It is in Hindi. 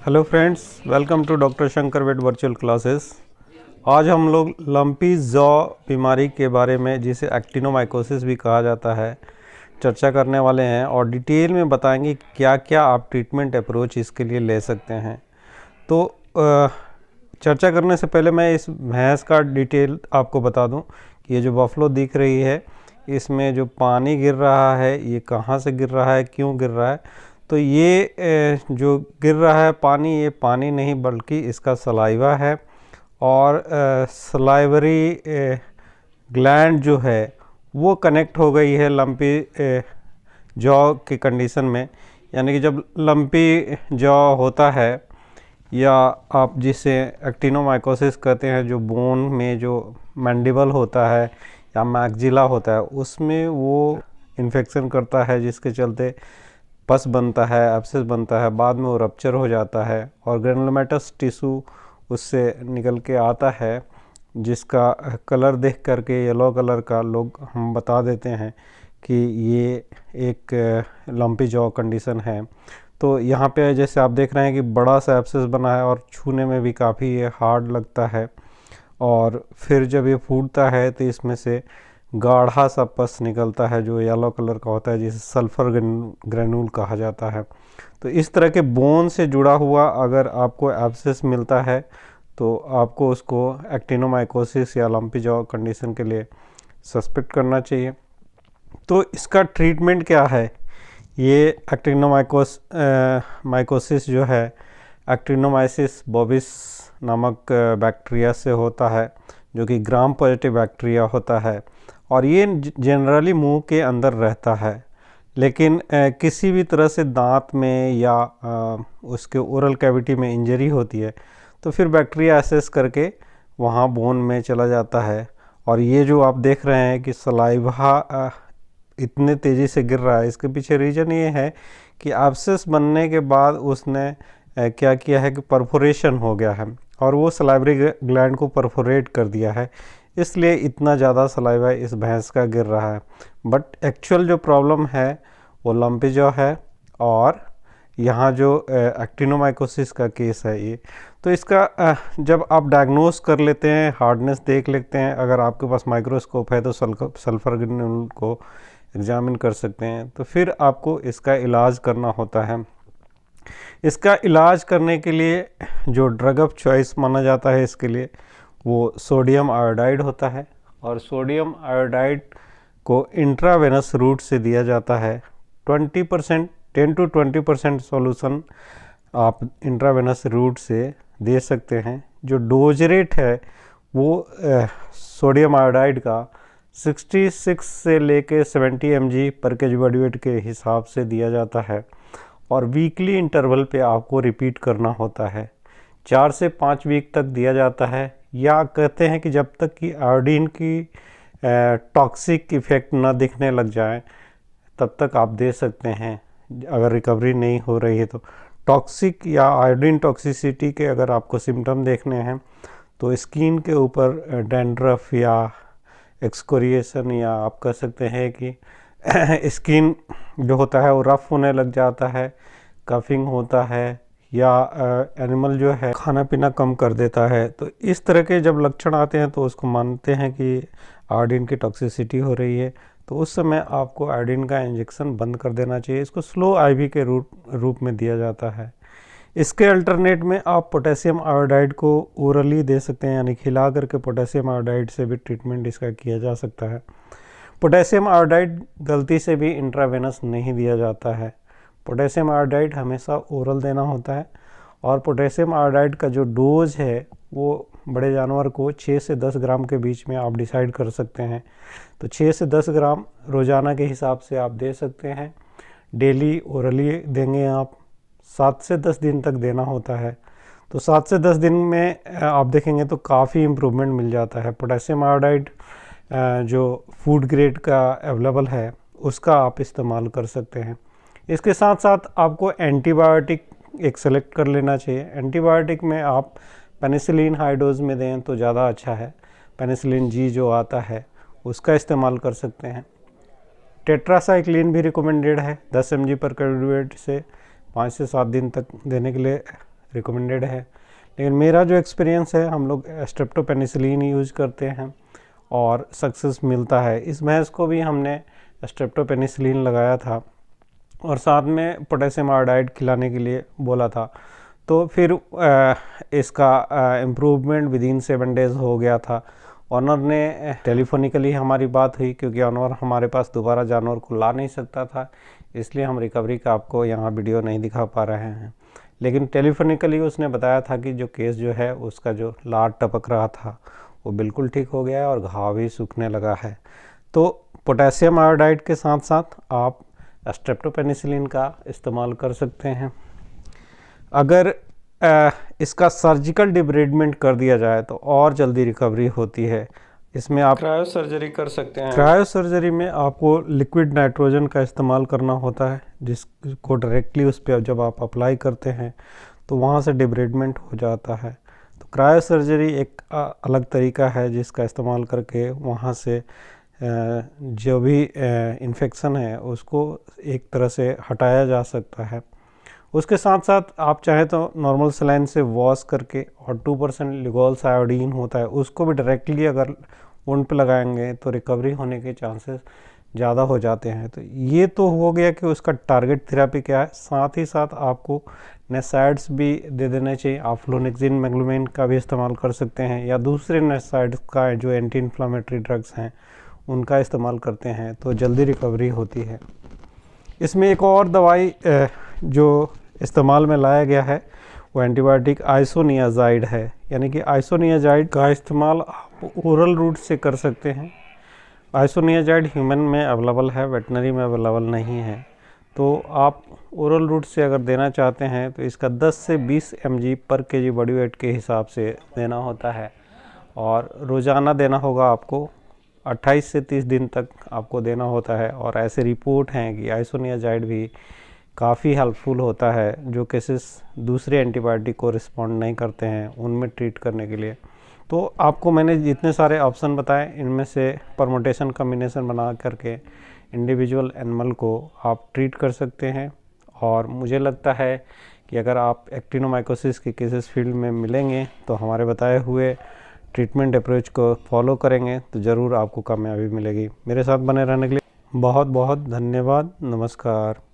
Hello friends, welcome to doctor Shankar वेट वर्चुअल क्लासेस। आज हम लोग लंपी जॉ बीमारी के बारे में, जिसे एक्टिनोमाइकोसिस भी कहा जाता है, चर्चा करने वाले हैं और डिटेल में बताएंगे क्या क्या आप ट्रीटमेंट अप्रोच इसके लिए ले सकते हैं। तो चर्चा करने से पहले मैं इस भैंस का डिटेल आपको बता दूं कि ये जो बफलो दिख रही है, इसमें जो पानी गिर रहा है ये कहाँ से गिर रहा है, क्यों गिर रहा है। तो ये जो गिर रहा है पानी, ये पानी नहीं बल्कि इसका सलाइवा है। और सलाइवरी ग्लैंड जो है वो कनेक्ट हो गई है लंपी जॉ की कंडीशन में। यानी कि जब लंपी जॉ होता है, या आप जिसे एक्टिनोमाइकोसिस कहते हैं, जो बोन में जो मैंडिबल होता है या मैक्जिला होता है, उसमें वो इन्फेक्शन करता है, जिसके चलते पस बनता है, एब्सेस बनता है, बाद में वो रप्चर हो जाता है और ग्रेनुलोमेटस टिश्यू उससे निकल के आता है, जिसका कलर देख करके येलो कलर का लोग हम बता देते हैं कि ये एक लंपी जॉ कंडीशन है। तो यहाँ पे जैसे आप देख रहे हैं कि बड़ा सा एब्सेस बना है और छूने में भी काफ़ी ये हार्ड लगता है। और फिर जब ये फूटता है तो इसमें से गाढ़ा सा पस निकलता है जो येलो कलर का होता है, जिसे सल्फर ग्रेनुल कहा जाता है। तो इस तरह के बोन से जुड़ा हुआ अगर आपको एब्सेस मिलता है तो आपको उसको एक्टिनोमाइकोसिस या लंपी जॉ कंडीशन के लिए सस्पेक्ट करना चाहिए। तो इसका ट्रीटमेंट क्या है? ये एक्टिनोमाइकोसिस जो है एक्टिनोमाइसिस बोविस नामक बैक्टीरिया से होता है, जो कि ग्राम पॉजिटिव बैक्टीरिया होता है और ये जनरली मुंह के अंदर रहता है। लेकिन किसी भी तरह से दांत में या उसके ओरल कैविटी में इंजरी होती है तो फिर बैक्टीरिया एसेस करके वहाँ बोन में चला जाता है। और ये जो आप देख रहे हैं कि सलाइवा इतने तेज़ी से गिर रहा है, इसके पीछे रीज़न ये है कि एब्सेस बनने के बाद उसने क्या किया है कि परफोरेशन हो गया है और वो सलाइवरी ग्लैंड को परफोरेट कर दिया है, इसलिए इतना ज़्यादा सलाइवा इस भैंस का गिर रहा है। बट एक्चुअल जो प्रॉब्लम है वो लंपी जॉ है और यहाँ जो एक्टिनोमाइकोसिस का केस है ये। तो इसका जब आप डायग्नोस कर लेते हैं, हार्डनेस देख लेते हैं, अगर आपके पास माइक्रोस्कोप है तो सल्फर ग्रेनुल को एग्जामिन कर सकते हैं, तो फिर आपको इसका इलाज करना होता है। इसका इलाज करने के लिए जो ड्रग ऑफ चॉइस माना जाता है इसके लिए वो सोडियम आयोडाइड होता है। और सोडियम आयोडाइड को इंट्रावेनस रूट से दिया जाता है। 10 to 20% सॉल्यूशन आप इंट्रावेनस रूट से दे सकते हैं। जो डोज रेट है वो सोडियम आयोडाइड का 66 से लेके 70 mg पर केजी बॉडी वेट के हिसाब से दिया जाता है और वीकली इंटरवल पे आपको रिपीट करना होता है। 4 से 5 वीक तक दिया जाता है, या कहते हैं कि जब तक कि आयोडीन की टॉक्सिक इफ़ेक्ट ना दिखने लग जाए तब तक आप दे सकते हैं, अगर रिकवरी नहीं हो रही है तो। टॉक्सिक या आयोडीन टॉक्सिसिटी के अगर आपको सिम्टम देखने हैं तो स्किन के ऊपर डैंड्रफ या एक्सकोरिएशन, या आप कह सकते हैं कि स्किन जो होता है वो रफ होने लग जाता है, कफिंग होता है, या एनिमल जो है खाना पीना कम कर देता है। तो इस तरह के जब लक्षण आते हैं तो उसको मानते हैं कि आयोडीन की टॉक्सिसिटी हो रही है। तो उस समय आपको आयोडीन का इंजेक्शन बंद कर देना चाहिए। इसको स्लो आईवी के रूप में दिया जाता है। इसके अल्टरनेट में आप पोटेशियम आयोडाइड को ओरली दे सकते हैं, यानी खिला करके पोटेशियम आयोडाइड से भी ट्रीटमेंट इसका किया जा सकता है। पोटेशियम आयोडाइड गलती से भी इंट्रावेनस नहीं दिया जाता है। पोटेशियम आयोडाइड हमेशा ओरल देना होता है। और पोटेशियम आयोडाइड का जो डोज है वो बड़े जानवर को 6 से 10 ग्राम के बीच में आप डिसाइड कर सकते हैं। तो 6 से 10 ग्राम रोज़ाना के हिसाब से आप दे सकते हैं। डेली ओरली देंगे आप, 7 से 10 दिन तक देना होता है। तो 7 से 10 दिन में आप देखेंगे तो काफ़ी इम्प्रूवमेंट मिल जाता है। पोटेशियम आयोडाइड जो फूड ग्रेड का अवेलेबल है उसका आप इस्तेमाल कर सकते हैं। इसके साथ साथ आपको एंटीबायोटिक एक सेलेक्ट कर लेना चाहिए। एंटीबायोटिक में आप पेनिसिलिन हाई डोज में दें तो ज़्यादा अच्छा है। पेनिसिलिन जी जो आता है उसका इस्तेमाल कर सकते हैं। टेट्रासाइक्लिन भी रिकमेंडेड है 10 mg पर कैलोरी वेट से 5 से 7 दिन तक देने के लिए रिकमेंडेड है। लेकिन मेरा जो एक्सपीरियंस है, हम लोग स्ट्रेप्टोपेनिसिलिन यूज़ करते हैं और सक्सेस मिलता है। इस भैंस को भी हमने स्ट्रेप्टोपेनिसिलिन लगाया था और साथ में पोटेशियम आयोडाइड खिलाने के लिए बोला था। तो फिर इसका इम्प्रूवमेंट विदिन 7 डेज़ हो गया था। ऑनर ने टेलीफोनिकली हमारी बात हुई, क्योंकि ऑनर हमारे पास दोबारा जानवर को ला नहीं सकता था, इसलिए हम रिकवरी का आपको यहाँ वीडियो नहीं दिखा पा रहे हैं। लेकिन टेलीफोनिकली उसने बताया था कि जो केस जो है उसका जो लार टपक रहा था वो बिल्कुल ठीक हो गया है और घाव भी सूखने लगा है। तो पोटेशियम आयोडाइड के साथ साथ आप स्ट्रेप्टोपेनिसिलिन का इस्तेमाल कर सकते हैं। अगर इसका सर्जिकल डिब्रेडमेंट कर दिया जाए तो और जल्दी रिकवरी होती है। इसमें आप क्रायो सर्जरी कर सकते हैं। क्रायो सर्जरी में आपको लिक्विड नाइट्रोजन का इस्तेमाल करना होता है, जिसको डायरेक्टली उस पर जब आप अप्लाई करते हैं तो वहाँ से डिब्रेडमेंट हो जाता है। तो क्रायो सर्जरी एक अलग तरीका है जिसका इस्तेमाल करके वहाँ से जो भी इन्फेक्शन है उसको एक तरह से हटाया जा सकता है। उसके साथ साथ आप चाहें तो नॉर्मल सलाइन से वॉश करके, और 2% लिगोल्स आयोडीन होता है उसको भी डायरेक्टली अगर वुंड पे लगाएंगे तो रिकवरी होने के चांसेस ज़्यादा हो जाते हैं। तो ये तो हो गया कि उसका टारगेट थेरेपी क्या है। साथ ही साथ आपको नेसाइड्स भी दे देने चाहिए। आप फ्लोनेक्सिन, मैग्लोमेन का भी इस्तेमाल कर सकते हैं, या दूसरे नेसाइड्स का जो एंटी इन्फ्लामेटरी ड्रग्स हैं उनका इस्तेमाल करते हैं तो जल्दी रिकवरी होती है। इसमें एक और दवाई जो इस्तेमाल में लाया गया है वो एंटीबायोटिक आइसोनियाज़ाइड है। यानी कि आइसोनियाज़ाइड का इस्तेमाल आप ओरल रूट से कर सकते हैं। आइसोनियाज़ाइड ह्यूमन में अवेलेबल है, वेटनरी में अवेलेबल नहीं है। तो आप ओरल रूट से अगर देना चाहते हैं तो इसका 10 से 20 mg पर kg बॉडी वेट के हिसाब से देना होता है, और रोज़ाना देना होगा आपको। 28 से 30 दिन तक आपको देना होता है। और ऐसे रिपोर्ट हैं कि आइसोनियाज़ाइड भी काफ़ी हेल्पफुल होता है। जो केसेस दूसरे एंटीबायोटिक को रिस्पॉन्ड नहीं करते हैं उनमें ट्रीट करने के लिए। तो आपको मैंने जितने सारे ऑप्शन बताए इनमें से परमुटेशन कम्बिनेशन बना करके इंडिविजुअल एनिमल को आप ट्रीट कर सकते हैं। और मुझे लगता है कि अगर आप एक्टिनोमाइकोसिस के केसेस फील्ड में मिलेंगे तो हमारे बताए हुए ट्रीटमेंट अप्रोच को फॉलो करेंगे तो ज़रूर आपको कामयाबी मिलेगी। मेरे साथ बने रहने के लिए बहुत बहुत धन्यवाद। नमस्कार।